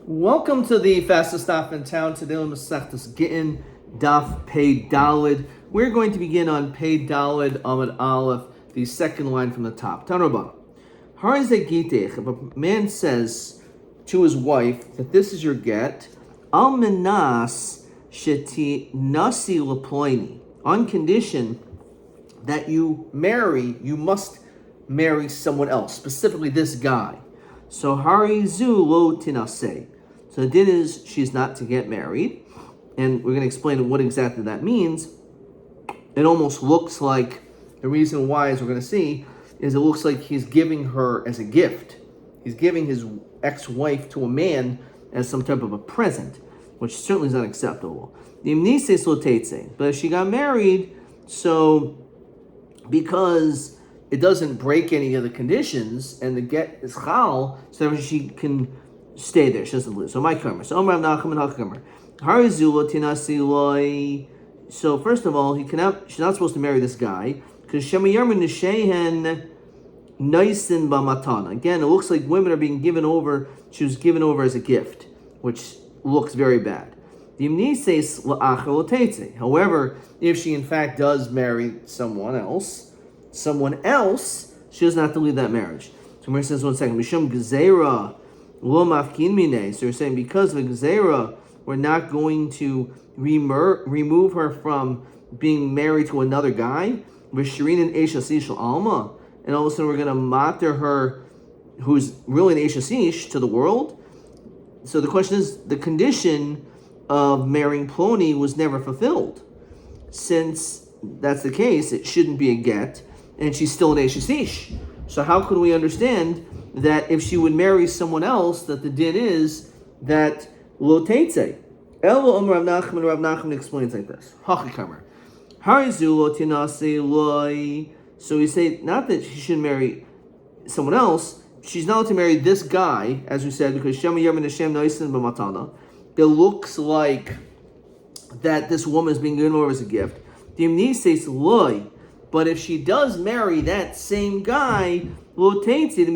Welcome to the fastest stop in town. Today on Masechtas Gittin, Daf Pei Dalid. We're going to begin on Pei Dalid Amud Aleph, the second line from the top. Tanrabah. Harizeh Gitech. If a man says to his wife that this is your get, Al Minas Sheti Nasi Laploini, on condition that you must marry someone else, specifically this guy. So Harizu lo tinase. So the din is she's not to get married, and we're going to explain what exactly that means. It almost looks like the reason why, as we're going to see, is it looks like he's giving her as a gift. He's giving his ex-wife to a man as some type of a present, which certainly is not acceptable. But if she got married, so because it doesn't break any of the conditions, and the get is chal, so therefore she can stay there. She doesn't lose. So my kamar. So Omar Nachum and Hakamer. Harizulo tinasi loy. So first of all, she's not supposed to marry this guy because shemayarmin nishehen noisin b'matana. Again, it looks like women are being given over. She was given over as a gift, which looks very bad. However, if she in fact does marry someone else, she doesn't have to leave that marriage. So Mary says, 1 second, Mishum Gzeira lo mafkin mine. So you're saying because of Gzeira, we're not going to remove her from being married to another guy. Vishirin and Esha Sish Alma. And all of a sudden we're going to matter her, who's really an Esha Sish, to the world. So the question is, the condition of marrying Ploni was never fulfilled. Since that's the case, it shouldn't be a get, and she's still an Eshes. So how could we understand that if she would marry someone else, that the din is that lo teitze? Elo Rav Nachman explains like this. Hachikamer. Harizu lo tinase loy. So we say not that she should marry someone else. She's not allowed to marry this guy, as we said, because Shem Yermin Hashem Noisin b'matana. It looks like that this woman is being given over as a gift. But if she does marry that same guy, because of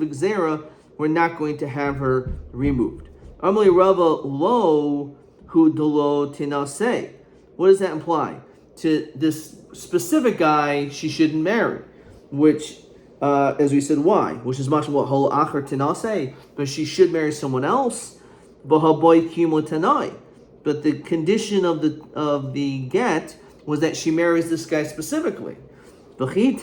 Gzera, we're not going to have her removed. What does that imply? To this specific guy, she shouldn't marry, which, as we said, why? Which is much what whole achar tinase, but she should marry someone else. But the condition of the get was that she marries this guy specifically. Maybe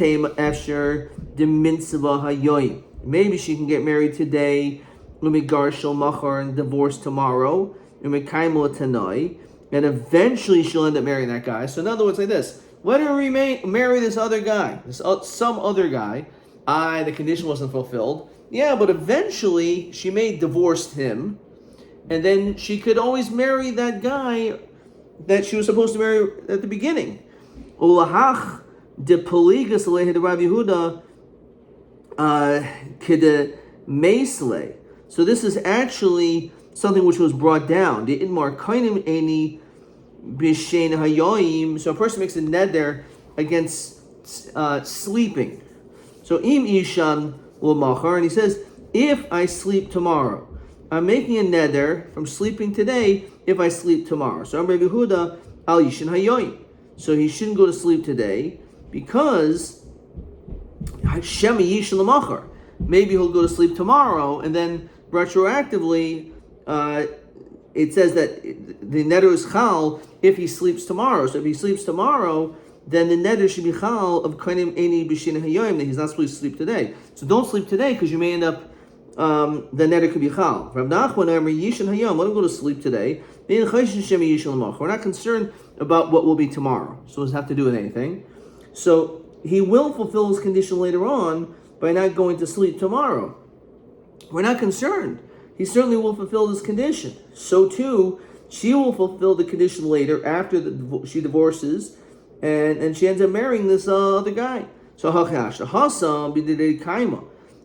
she can get married today, and divorce tomorrow, and eventually she'll end up marrying that guy. So in other words, like this: let her marry this other guy, some other guy. The condition wasn't fulfilled. Yeah, but eventually she may divorce him. And then she could always marry that guy that she was supposed to marry at the beginning. Ulahach de poligas alehe de Rabbi Yehuda kede meisle. So this is actually something which was brought down. The idmar kainim eni b'shein hayoyim. So a person makes a neder against sleeping. So im ishan l'machar, and he says, if I sleep tomorrow, I'm making a neder from sleeping today if I sleep tomorrow. So I'm Rabbi Yehuda al yishin hayoyim. So he shouldn't go to sleep today because Hashem yishin l'machar. Maybe he'll go to sleep tomorrow, and then retroactively, it says that the neder is chal if he sleeps tomorrow. So if he sleeps tomorrow, then the neder should be chal of kainim eni b'shin hayoyim, that he's not supposed to sleep today. So don't sleep today because you may end up the neder could be chal. Rav Nachman yishin hayom, let him go to sleep today. We're not concerned about what will be tomorrow, so it doesn't have to do with anything. So he will fulfill his condition later on by not going to sleep tomorrow. We're not concerned. He certainly will fulfill this condition. So too, she will fulfill the condition later after she divorces, and she ends up marrying this other guy. So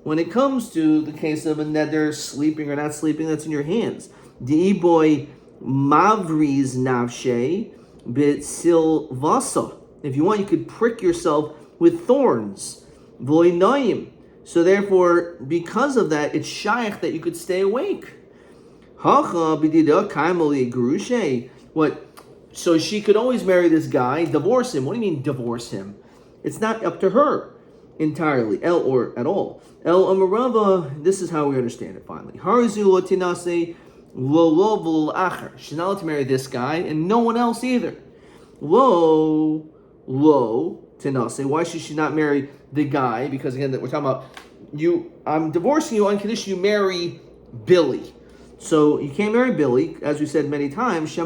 when it comes to the case of a neder sleeping or not sleeping, that's in your hands. Di'iboy mavriz navshe b'silvasa. If you want, you could prick yourself with thorns. V'loy noyim. So therefore, because of that, it's shaykh that you could stay awake. What? So she could always marry this guy, divorce him. What do you mean divorce him? It's not up to her entirely, or at all. El Amarava, this is how we understand it finally. She's not allowed to marry this guy and no one else either. Lo tenase. Why should she not marry the guy? Because again, we're talking about I'm divorcing you on condition you marry Billy. So you can't marry Billy, as we said many times. It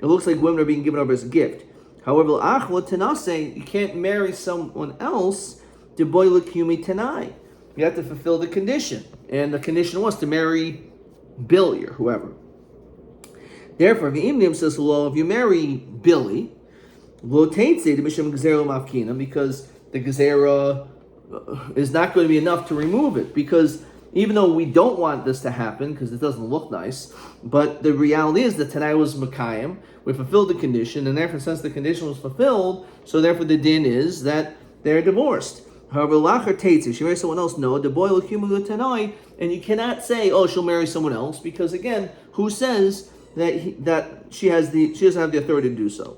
looks like women are being given over as a gift. However, you can't marry someone else. You have to fulfill the condition, and the condition was to marry Billy or whoever. Therefore, if you marry Billy, because the gezerah is not going to be enough to remove it, because even though we don't want this to happen because it doesn't look nice, but the reality is that Tanai was Makayim, we fulfilled the condition, and therefore since the condition was fulfilled, so therefore the din is that they're divorced. However, Lachar Teitzi, she marries someone else, no, the boy will cumulate Tanai, and you cannot say, oh, she'll marry someone else, because again, who says that she doesn't have the authority to do so?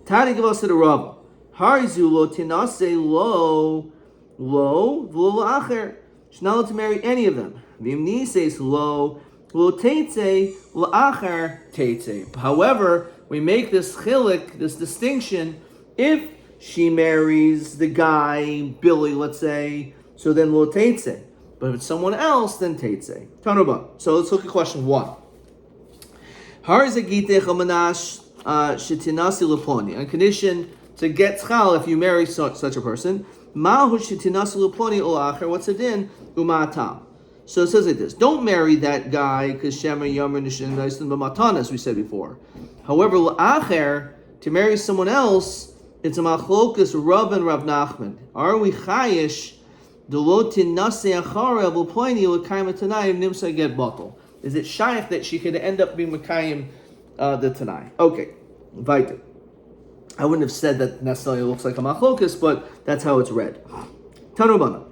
Tani give us to the Rabbi. Harizu lo tinase lo acher. She's not allowed to marry any of them. Vimni says lo teitze acher teitze. However, we make this chilik, this distinction, if she marries the guy, Billy, let's say, so then lo teitze. But if it's someone else, then teitze. Tanuba. So let's look at question 1. Harizu gittin chamanash shetinasi leponi. On condition to get tzchal if you marry such a person. Mahu shetinasi leponi ol acher. What's the din? Umatam. So it says like this: don't marry that guy because Shema Yomer Nishin Naisin B'matan, as we said before. However, l'acher, to marry someone else, it's a machlokas Rav and Rav Nachman. Are we chayish delotin nase achara v'ploini l'kayim tanayim nimsa get bottle? Is it shaykh that she could end up being Makayim the Tanai? Okay, weiter. I wouldn't have said that necessarily looks like a machlokas, but that's how it's read. Tanubana.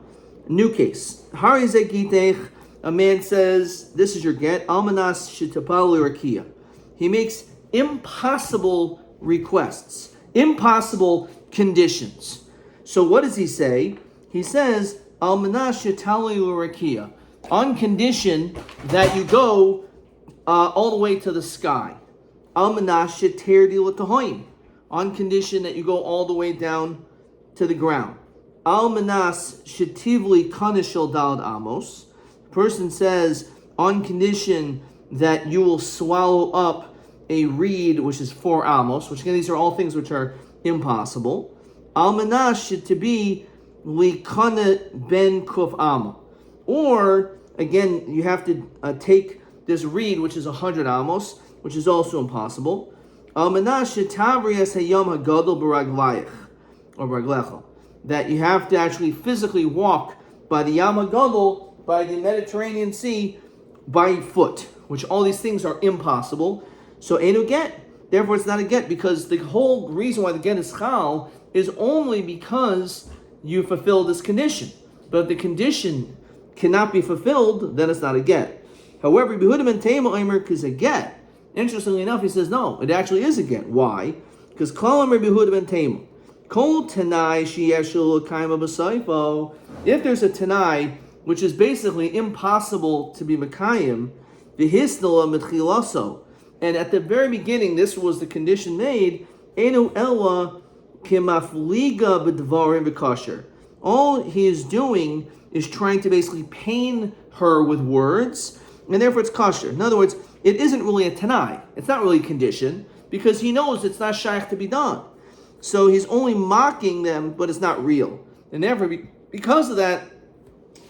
New case. Harizeh gitech. A man says, this is your get. Almanas shitapal lirakia. He makes impossible requests, impossible conditions. So what does he say? He says, Almanas shitali lirakia. On condition that you go all the way to the sky. Almanas sheterdi l'tahoim. On condition that you go all the way down to the ground. Almanas shetivli kanishel dalad amos. The person says, on condition that you will swallow up a reed, which is 4 amos, which again, these are all things which are impossible. Almanas shetibi likana ben kuf ama. Or, again, you have to take this reed, which is 100 amos, which is also impossible. That you have to actually physically walk by the Yam HaGadol, by the Mediterranean Sea, by foot, which all these things are impossible. So Einu get. Therefore, it's not a get, because the whole reason why the get is chal is only because you fulfill this condition. But if the condition cannot be fulfilled, then it's not a get. However, Behudim and Tema Omer is a get. Interestingly enough, he says no, it actually is a get. Why? Because Kol Omer Behudim and Tema. Kol Tanai Sheyeshul Kaima B'Saifo. If there's a Tanai which is basically impossible to be Mekayim, V'Hisnala Mitchilaso. And at the very beginning, this was the condition made. Enu Ella Kimafliga B'Dvarim V'Kosher. All he is doing is trying to basically pain her with words, and therefore it's kosher. In other words, it isn't really a tanai. It's not really a condition, because he knows it's not shaykh to be done. So he's only mocking them, but it's not real. And therefore, because of that,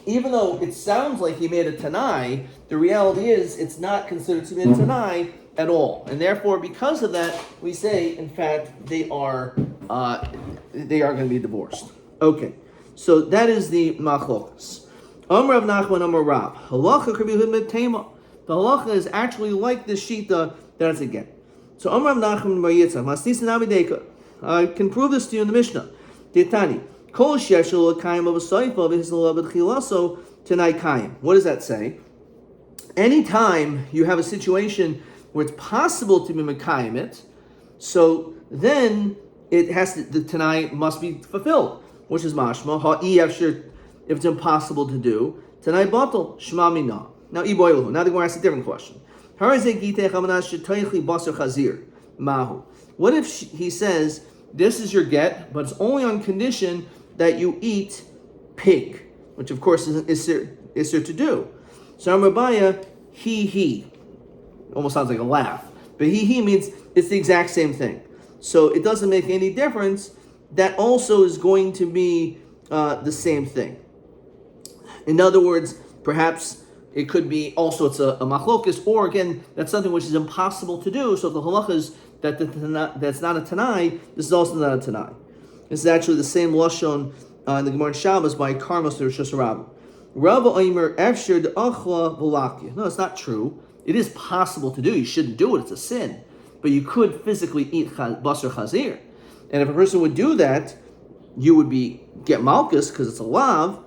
even though it sounds like he made a tanai, the reality is it's not considered to be a tanai at all. And therefore, because of that, we say, in fact, they are going to be divorced. Okay. So that is the machlokas. Amar Rav Nachman, Amar Rab. Halacha k'bihud metema. The halacha is actually like the shita that it's a get. So Amar Rav Nachman Bar Yitzchak, Masnisin Abideka. I can prove this to you in the Mishnah. Ditani. Kol sheshel l'kayim of a soifa v'hisla b'tchilaso t'nai kayim. What does that say? Anytime you have a situation where it's possible to be mekayim it, so then it has to, the Tanai must be fulfilled, which is mashma ha'i afshir, if it's impossible to do. Tanai batal shema mina. Now iboilahu. Now the Gemara asks a different question. Mahu. What if he says this is your get, but it's only on condition that you eat pig, which of course is there to do. So Rabbi, he almost sounds like a laugh, but he means it's the exact same thing. So it doesn't make any difference. That also is going to be the same thing. In other words, perhaps it could be also it's a machlokus, or again, that's something which is impossible to do. So if the halacha is that's not a tanai, this is also not a tanai. This is actually the same lashon in the Gemara Shabbos by Karmos to Rosh Rabbi. Rabbi Omer Efshir Achla V'Lakia. No, it's not true. It is possible to do. You shouldn't do it. It's a sin. But you could physically eat basar chazir. And if a person would do that, you would get malchus because it's a lav,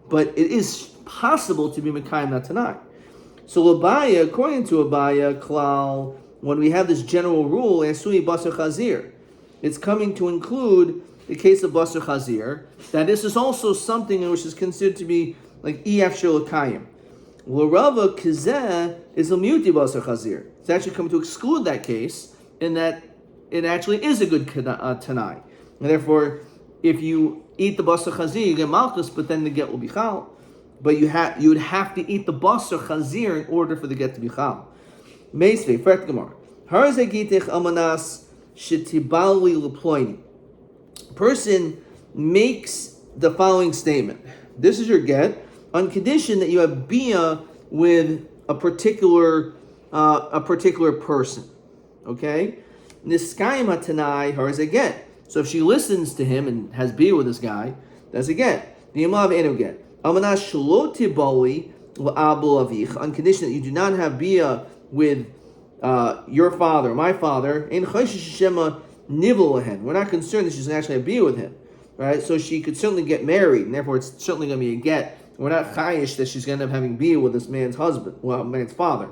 but it is possible to be mekayim not tonight. So Abaya, according to Abaya Klal, when we have this general rule, Esui basar chazir, it's coming to include the case of basar chazir, that this is also something which is considered to be like ef shel L'Rava Kizeh is a muti basar chazir. It's actually coming to exclude that case in that it actually is a good tanai. And therefore, if you eat the basar chazir, you get malchus, but then the get will be chal. But you would have to eat the basar chazir in order for the get to be chal. Meisvei, Fret Gemara. Harazeh gitich amanas shetibali leploini. Person makes the following statement. This is your get, on condition that you have bia with a particular person. Okay? Niskayim hatanai her is a get. So if she listens to him and has bia with this guy, that's a get. The Yamav ain't a get. Amanas shaloti bali la'abul avich, on condition that you do not have bia with your father, my father. Ein chayshish shema nivel lahen. We're not concerned that she's going to actually have bia with him, right? So she could certainly get married, and therefore it's certainly going to be a get. We're not chayish that she's going to end up having bia with this man's husband, man's father.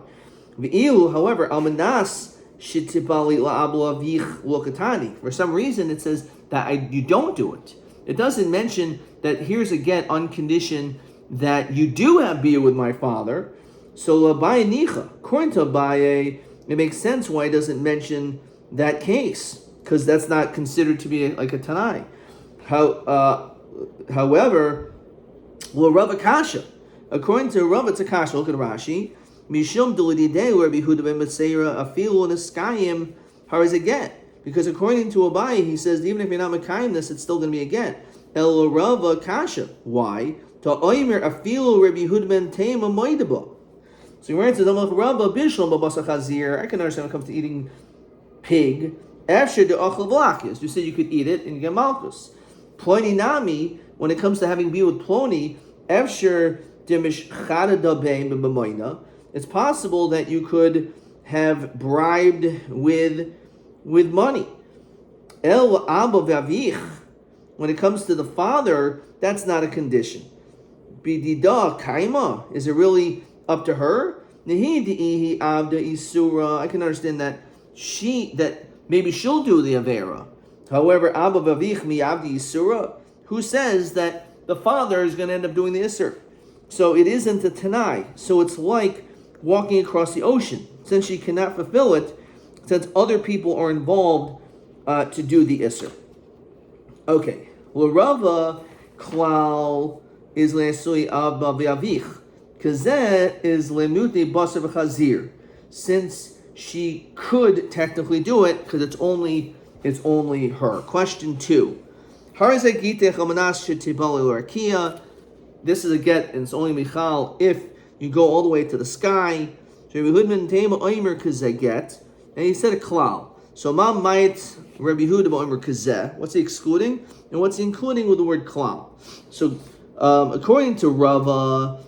V'ilu, however, almanas shitibali la'abul avich lokatani. For some reason, it says that you don't do it. It doesn't mention that here's a get on condition that you do have bia with my father. So Abaye nicha, according to Abaye, it makes sense why it doesn't mention that case, because that's not considered to be like a tanai. However, Rava Kasha, according to Rava Takasha, look at Rashi, Mishum Dulididei Rabbi Huda ben Meseira Afilu Niskayim Har is a get. Because according to Abaye, he says even if you're not Mekayim this, it's still going to be a get. El Rava Kasha. Why? To Oimer Afilu Rabbi Huda ben Tema Moidaba. So your answer is Rava Bishlam Babasa Chazir. I can understand when it comes to eating pig. After the Achal Vlakis, you said you could eat it and you get Malchus. Ploni Nami, when it comes to having bia with Ploni, After Dimish Chada Bein B'Mamoina, it's possible that you could have bribed with money. El Abba Vavich, when it comes to the father, that's not a condition. Bidida Kaima, is it really up to her? Nehi Di'ihi Abda Isura, I can understand that maybe she'll do the Avera. However, Abba Vavich Mi Abdi Isura, who says that the father is going to end up doing the Isser? So it isn't a Tanai. So it's like walking across the ocean. Since she cannot fulfill it, since other people are involved to do the Isser. Okay. L'Rava Klal is Le'asui Abba V'Avich. Kazeh is Le'muti Basar V'Chazir. Since she could technically do it, because it's only her. Question 2. This is a get, and it's only Michal if you go all the way to the sky. And he said a klal. So ma might Rabbi Huda ba'omer kazeh. What's he excluding? And what's he including with the word klal? So according to Rava,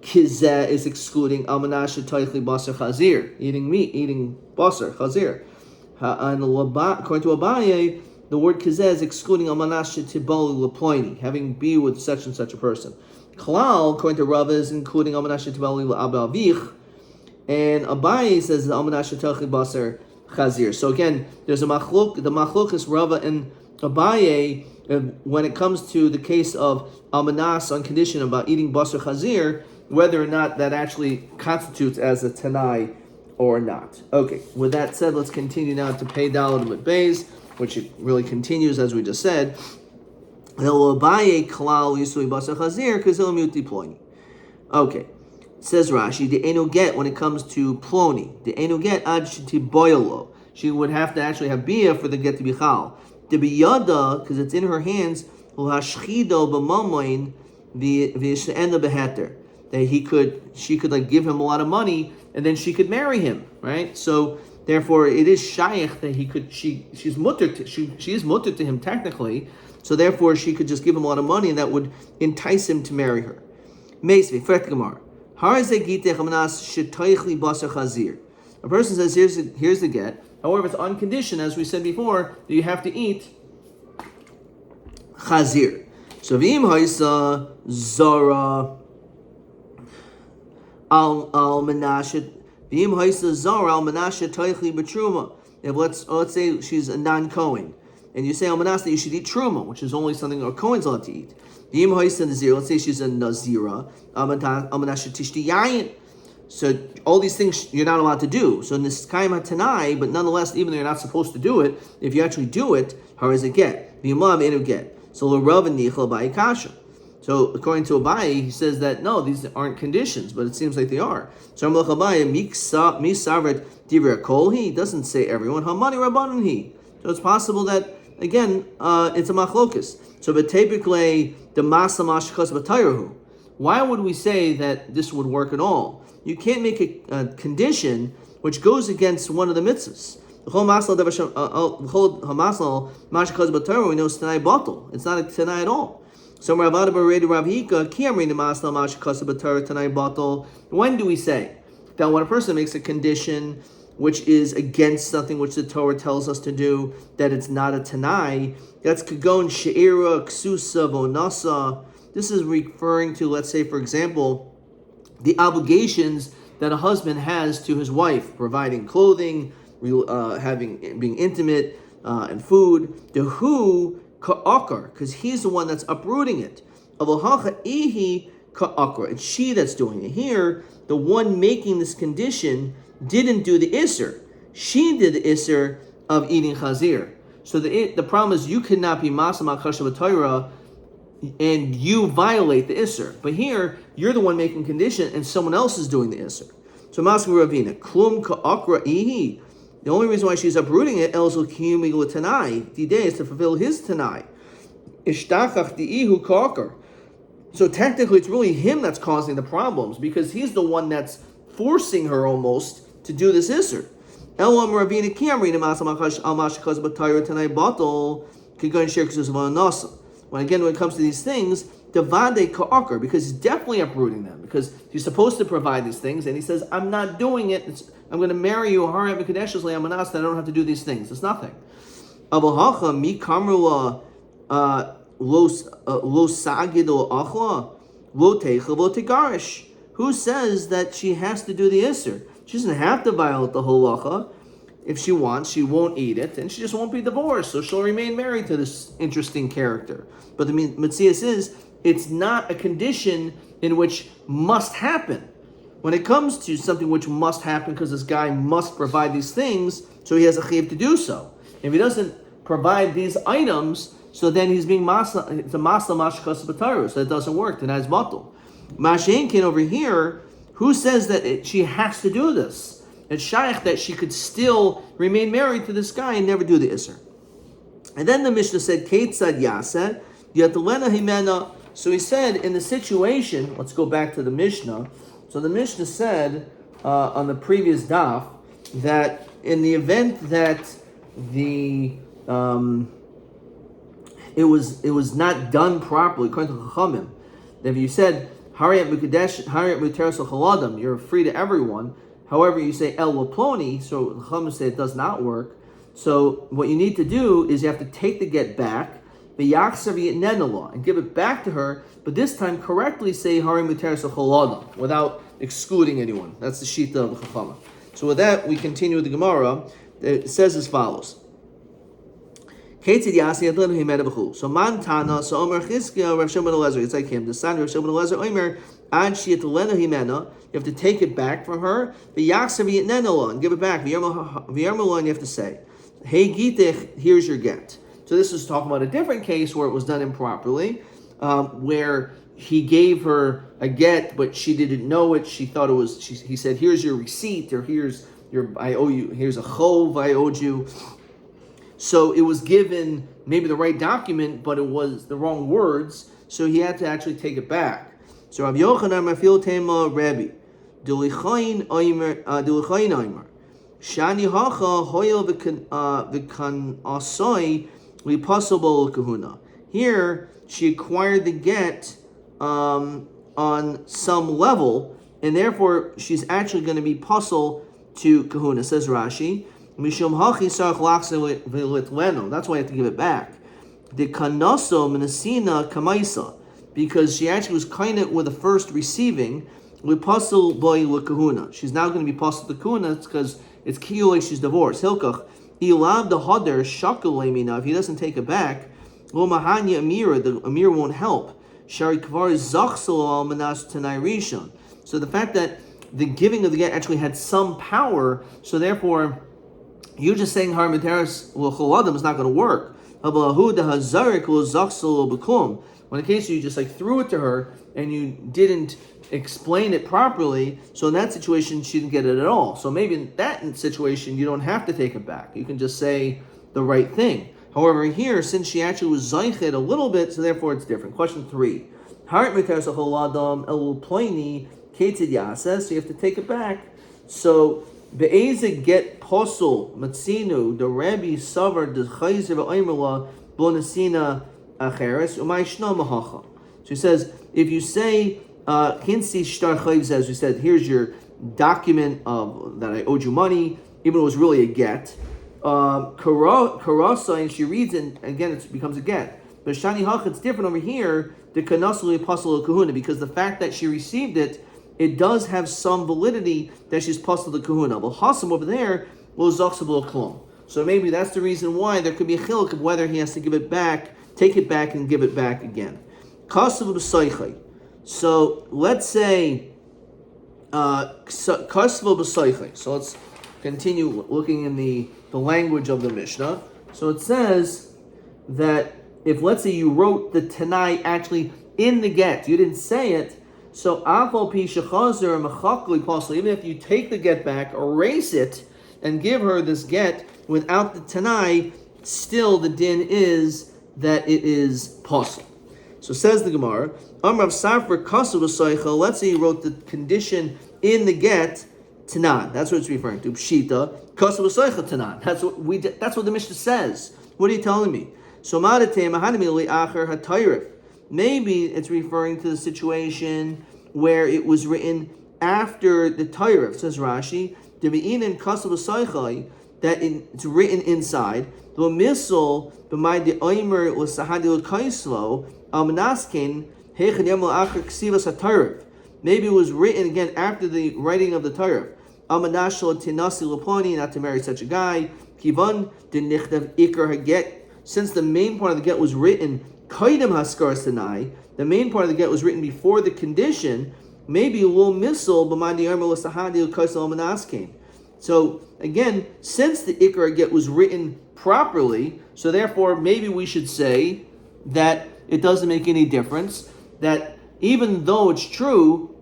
kizeh is excluding almanash toichli basar chazir, eating meat, eating basar chazir. And according to Abaye, the word kizeh is excluding almanas shetibali leploini, having be with such and such a person. Klal, according to Rabbi, is including almanas shetibali le'abba avich, and Abaye says the almanas shetachli baser chazir. So again, there's a machlok, the machlok is Rabbi and Abaye when it comes to the case of almanas on condition about eating baser chazir, whether or not that actually constitutes as a tanai or not. Okay, with that said, let's continue now to Pei Daled with Beis, which it really continues as we just said. Okay, says Rashi, the eno get when it comes to ploni, the eno get ad shetiboyalo. She would have to actually have bia for the get to be chal. The biyada, because it's in her hands, hashchido b'mamoin v'yishenda beheter. That she could like give him a lot of money, and then she could marry him, right? So therefore, it is shaykh that she is mutter to him technically. So therefore, she could just give him a lot of money, and that would entice him to marry her. Meisvi fret gemar. A person says, here's the get. However, it's on condition, as we said before, that you have to eat chazir. So v'im haisa zara al menashe v'im haisa zara al menashe toichli b'truma. If let's say she's a non-Kohen, and you say al menashe that you should eat truma, which is only something a Kohen's allowed to eat. V'im haisa nazir. Let's say she's a nazira al menashe tishti yayin. So all these things you're not allowed to do. So in this kaima tanai, but nonetheless, even though you're not supposed to do it, if you actually do it, how is it get? V'imam enu get. So l'rav nichel ba'i kasha. So according to Abaye, he says that no, these aren't conditions, but it seems like they are. So Amalek Abaye misavret divrei kol he doesn't say everyone. Hamani rabbanon he. So it's possible that again it's a machlokus. So but typically the masa mashkas b'tayrahu. Why would we say that this would work at all? You can't make a condition which goes against one of the mitzvahs. We know it's tanai batal. It's not a tanai at all. So when do we say that when a person makes a condition which is against something which the Torah tells us to do, that it's not a tanai? That's kagon she'ira ksusa vonasa. This is referring to, let's say, for example, the obligations that a husband has to his wife, providing clothing, being intimate, and food. The who ka'akar, because he's the one that's uprooting it. Avohacha ihi ka'akar. It's she that's doing it. Here, the one making this condition didn't do the isser. She did the isser of eating chazir. So the problem is you cannot be masama kasha b'Torah and you violate the isser. But here, you're the one making condition and someone else is doing the isser. So Masma Ravina, klum ka'akra ihi. The only reason why she's uprooting it, elzul kiyumi l'tanai, didei, is to fulfill his tanai. Ishtachach di'ihu ka'akar. So technically, it's really him that's causing the problems because he's the one that's forcing her almost to do this isser. Elam Ravina kiyamri nemasam al-mashakaz b'tayra tanai batal kigoyin shirkus v'anasa. When it comes to these things, devade ka'akar, because he's definitely uprooting them, because he's supposed to provide these things, and he says, I'm not doing it, I'm going to marry you, I don't have to do these things. It's nothing. Avahacha mi kamrula lo sagido achla lo techa lo tegarish. Who says that she has to do the isser? She doesn't have to violate the halacha. If she wants, she won't eat it, and she just won't be divorced, so she'll remain married to this interesting character. But the Metzias is, it's not a condition in which must happen. When it comes to something which must happen because this guy must provide these things, so he has a chiyuv to do so. If he doesn't provide these items, so then he's being masla, it's a masla mashkas b'tarus, so it doesn't work, then it's batul. Mashenkin over here, who says that she has to do this? It's shaykh that she could still remain married to this guy and never do the isser. And then the Mishnah said, Keitzad Yaseh, Yatalena Himena. So he said, in the situation, let's go back to the Mishnah. So the Mishnah said on the previous daf that in the event that it was not done properly, according to Chachamim, that if you said Hariyat Mukadesh, Hariyat Muteres Chaladam, you're free to everyone. However, you say El Waploni, so Chachamim say it does not work. So what you need to do is you have to take the get back, and give it back to her, but this time correctly say Harim Muteres without excluding anyone. That's the Shita of the Chachama. So with that, we continue with the Gemara. It says as follows. So Mantana, so Omer Chizkiah, Rav Shimon Elezer, it's like him. The son of Rav Shimon Elezer, Omer, Ad Shiatalena Himena, you have to take it back from her, and give it back. And you have to say, Hey Gittin, here's your get. So this is talking about a different case where it was done improperly, where he gave her a get, but she didn't know it. She thought it was. He said, "Here's your receipt," or "Here's your I owe you. Here's a chov I owed you." So it was given maybe the right document, but it was the wrong words. So he had to actually take it back. So Rabbi Yochanan Mafil Tema Rabbi Dulichayin Omer Shani Hacha Hoyel V'kan Asoi Possible kahuna. Here, she acquired the get on some level, and therefore she's actually going to be puzzle to kahuna. Says Rashi, Mishum hachi sarach lachse v'litleno. That's why I have to give it back. The kanaso menasina kamaisa, because she actually was kind of with the first receiving with puzzle boy kahuna. She's now going to be puzzle to kahuna because it's kiyulei she's divorced. Hilkach. Ilav the Hadar Shakulemina, if he doesn't take it back, Lo Mahanya Amira, the Amir won't help. Shari Kvar Zachsal al Manas Tanai Rishon. So the fact that the giving of the get actually had some power, so therefore you just saying Har Materis L'Choladam is not going to work. When in case you just like threw it to her and you didn't explain it properly, so in that situation she didn't get it at all. So maybe in that situation you don't have to take it back. You can just say the right thing. However, here, since she actually was zeichet a little bit, so therefore it's different. Question 3. So you have to take it back. So be'eze get posel matzinu the Rabbi savar the chayzer v'oimela bonasina acheres umay shna mahacha. So he says, if you say kinsi shtar chayv, as we said, here's your document of that I owed you money, even though it was really a get. Karasa, and she reads it, and again it becomes a get. But shani hach, it's different over here. The kanasuli apostle kahuna, because the fact that she received it, it does have some validity that she's apostle the kahuna. Well, hasam over there will zachsabul klum. So maybe that's the reason why there could be a chiluk of whether he has to give it back, take it back, and give it back again. Kasav b'saychay. So let's say kasav b'saychay. So let's continue looking in the language of the Mishnah. So it says that if, let's say, you wrote the Tanai actually in the get, you didn't say it, so even if you take the get back, erase it, and give her this get without the Tanai, still the din is that it is possible. So says the Gemara, let's say you wrote the condition in the get, Tanan. That's what it's referring to. Pshita, kasav v'soicha tanan. That's what the Mishnah says. What are you telling me? So maybe it's referring to the situation where it was written after the Tayrif. Says Rashi, that it's written inside. Maybe it was written again after the writing of the Tayrif. Not to marry such a guy. Kivan denichtav ikar haget. Since the main part of the get was written kaidem haskar sanai, the main part of the get was written before the condition. Maybe a little missile b'madi armel sahadi kaisel manaskin. So again, since the ikar get was written properly, so therefore maybe we should say that it doesn't make any difference. That even though it's true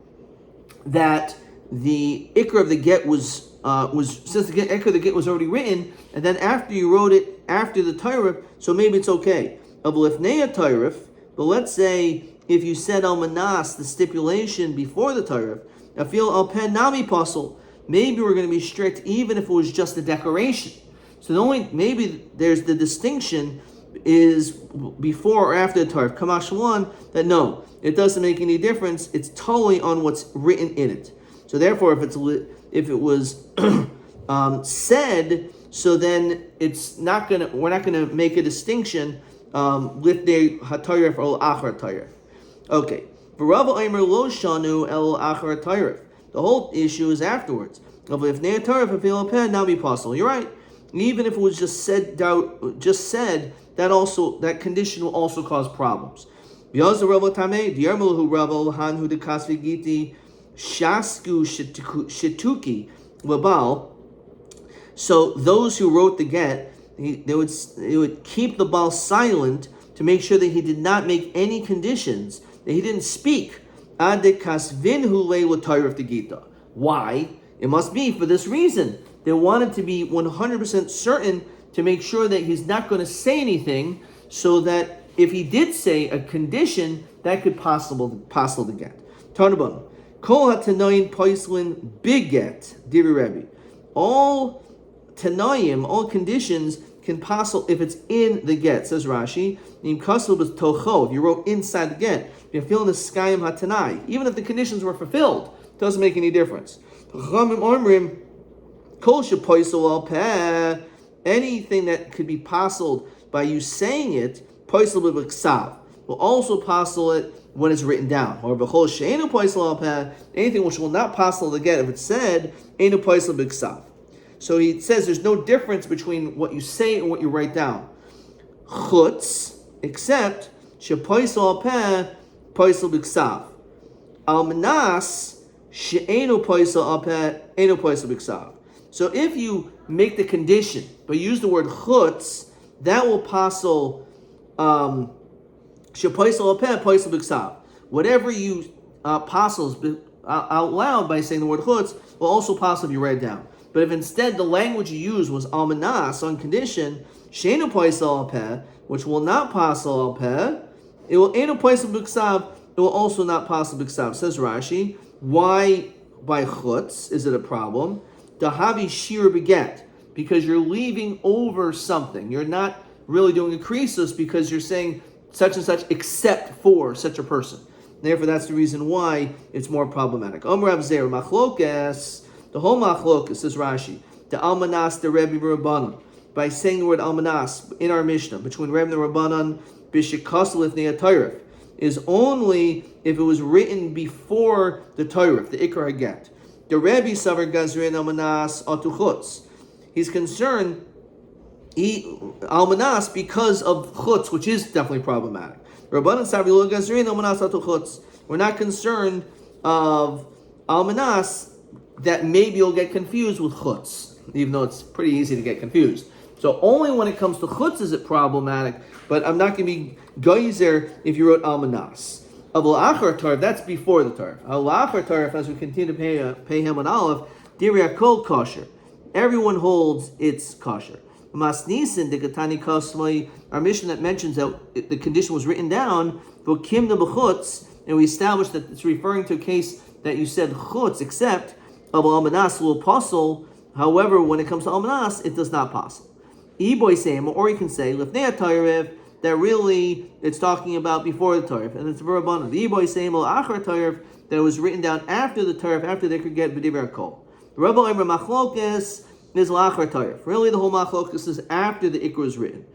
that the ikar of the get was since the ikar of the get was already written, and then after you wrote it after the Tayrif, so maybe it's okay. But let's say if you said al manas, the stipulation before the Tayrif, I feel al pen nami pasul, maybe we're going to be strict even if it was just a declaration. So the only maybe there's the distinction is before or after the Tayrif. Kamash one that no, it doesn't make any difference. It's totally on what's written in it. So therefore, if it was said so then we're not gonna make a distinction lifnei hatayref or achar hatayref. Okay. The whole issue is afterwards. Now be possible. You're right. Even if it was just said, that condition will also cause problems. So those who wrote the get, they would keep the Baal silent to make sure that he did not make any conditions, that he didn't speak. Why? It must be for this reason. They wanted to be 100% certain to make sure that he's not going to say anything, so that if he did say a condition, that could possible the get. Tanabon. Kol hatanoim poislin big get, Divi Rabbi. All tanayim, all conditions can possible if it's in the get, says Rashi. If you wrote inside the get, you're feeling the skayim hatanai. Even if the conditions were fulfilled, it doesn't make any difference. Anything that could be possible by you saying it, will also possible it when it's written down. Or anything which will not possible to get if it's said, so he says there's no difference between what you say and what you write down. Chutz, except shepoisel peh poisel b'ksav. Almanas she'enu poisel peh enu poisel b'ksav. So if you make the condition but use the word chutz, that will posel shepoisel peh poisel b'ksav. Whatever you posels out loud by saying the word chutz will also posel if you write it down. But if instead the language you use was almanas on condition, she'enu poisel al peh, which will not posel al peh, it will enu poisel b'ksav, it will also not posel b'ksav. Says Rashi, why by chutz is it a problem? Dahavi shir beget, because you're leaving over something. You're not really doing a krisus because you're saying such and such except for such a person. Therefore, that's the reason why it's more problematic. Rav Zer machlokes. The whole machlokes, says Rashi, the almanas, the Rebbe Rabbanan, by saying the word almanas in our Mishnah between Rebbe and Rabbanan, b'shekasel lifnei haTorah, is only if it was written before the Torah, the Ikar Haget. The Rebbe savar gazrin almanas atu chutz. He's concerned almanas because of chutz, which is definitely problematic. Rabbanan savar lo gazrin almanas atu chutz. We're not concerned of almanas that maybe you'll get confused with chutz, even though it's pretty easy to get confused. So only when it comes to chutz is it problematic, but I'm not going to be geyser if you wrote almanas. Achar tarif, that's before the tarif. Achar tarif, as we continue to pay him an olive, diria kol kosher. Everyone holds it's kosher. Masnisin the Gatani Kosmai, our mission that mentions that the condition was written down, v'kim the b'chutz, and we established that it's referring to a case that you said chutz, except almanas will posel. However, when it comes to almanas, it does not posel. Eboy same, or you can say lifnei haTorah, that really it's talking about before the Torah, and it's verbatim. The Eboy same achar Torah, that was written down after the Torah, after they could get b'divrei kol. The Rabbi Omer machlokes is lachar Torah. Really, the whole machlokes is after the Ikra is written.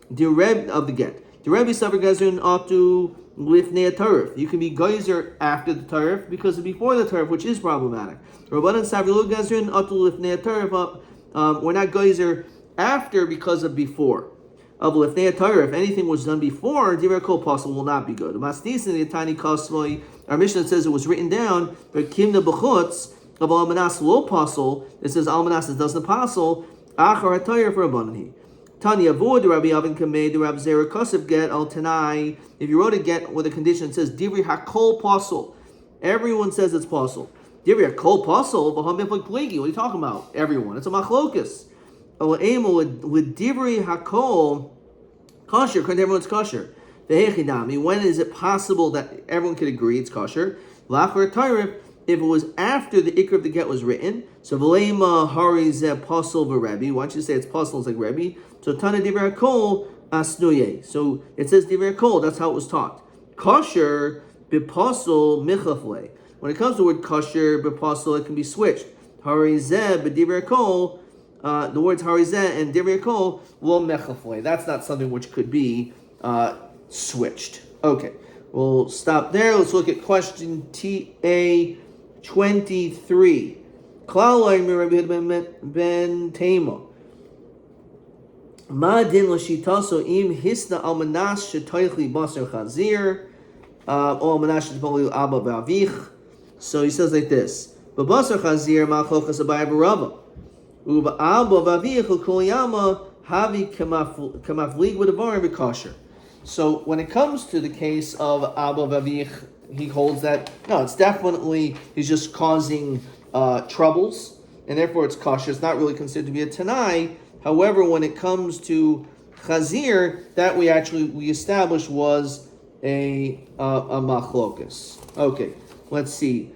The Reb of the get. The Rebbe savar gazrin atu lifnei haTorah. You can be geyser after the Torah because of before the Torah, which is problematic. Rabbanan savar lo gazrin atu lifnei haTorah. We're not geyser after because of before. Of lifnei haTorah, if anything was done before, divrei kol posel will not be good. Masnisin the tiny kosmoi. Our Mishnah says it was written down, but kimna b'chutz of almanas lo posel. It says almanas doesn't posel. Achar haTorah for Rabbanan. Tanya avoid the Rabbi Avin Kamei, the Rabbi Zera Kosev get al Tanai. If you wrote a get with a condition that says Divri Hakol Posel, everyone says it's Posel. Divri Hakol Posel, V'hamiflik Plegi. What are you talking about? Everyone. It's a machlokus. With Divri Hakol kosher, according to everyone's kosher. V'hechidami. When is it possible that everyone could agree it's kosher? Lachar Tayrif. If it was after the Ikr of the get was written, so V'leima Hari Zeh Posel V'Rebbe. Why don't you say it's Posel like Rebbe? So Tana Divrei Kol Asnuye. So it says Divrei Kol. That's how it was taught. Kosher b'posel michafle. When it comes to the word kosher b'posel, it can be switched. Hari zeh b'divrei kol the words harizeh and divrei kol lo mechafle. That's not something which could be switched. Okay, we'll stop there. Let's look at question TA 23. Klalai Rabbi ben Tema. Ma din l'shitaso im hisna almanas shetoichli basar chazir or almanas shetoichli abba v'avich. So he says like this: Babasar chazir ma'chokas abayah b'rava uva abba v'avich l'koliyama havi kamaflig v'davar v'kosher. So when it comes to the case of abba v'avich, he holds that no, it's definitely he's just causing troubles, and therefore it's kosher. It's not really considered to be a tanai. However, when it comes to chazir, that we established was a machlokas. Okay, let's see.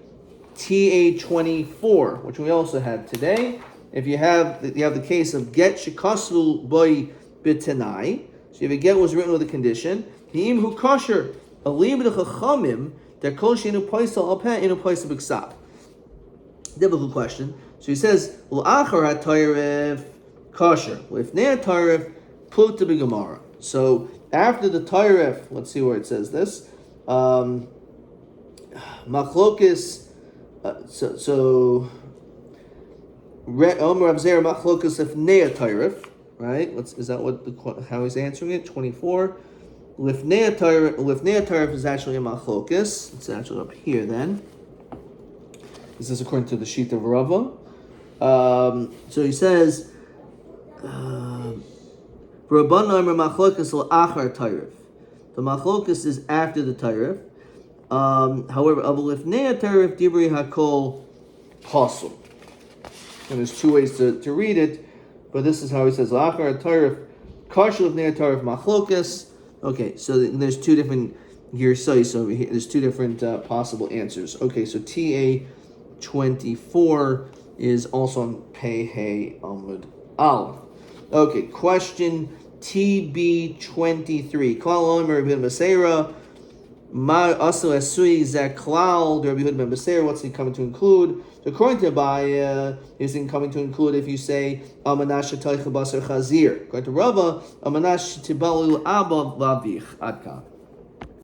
TA 24, which we also had today. If you have the case of get shekasul boy bitanai, so if a get was written with a condition, him who kosher alib the chachamim that kol sheinu paisal alpeh inu paisal b'ksav. Difficult question. So he says, "L'achar ha'tayrev kosher, l'ifnei ha'tayrev put to be gemara." So after the tayref, let's see where it says this. Machlokis. So Omer Rav Zera machlokis lifnei ha'tayrev. Right? Is that how he's answering it? 24. Lifnei ha'tayrev is actually a machlokis. It's actually up here then. This is according to the sheet of Rava. So he says, the machlokas is after the tayref. However, lifnei tayref dibri hakol pasul. And there's two ways to read it, but this is how he says la'achar tayref kashul lifnei tayref machlokas. Okay, so there's two different girsais over here. There's two different possible answers. Okay, so TA 24 is also on Pei Amud Aleph. Okay, question TB 23. Klal Omer Rabbi Basera. Ma Asu Esui Zaklal Rabbi Ben Basera. What's he coming to include? According to Rabbi, is he coming to include if you say Amanash Taycha Basar Chazir. According to Rava, Amanash Tibalu Abba Vavich Adka.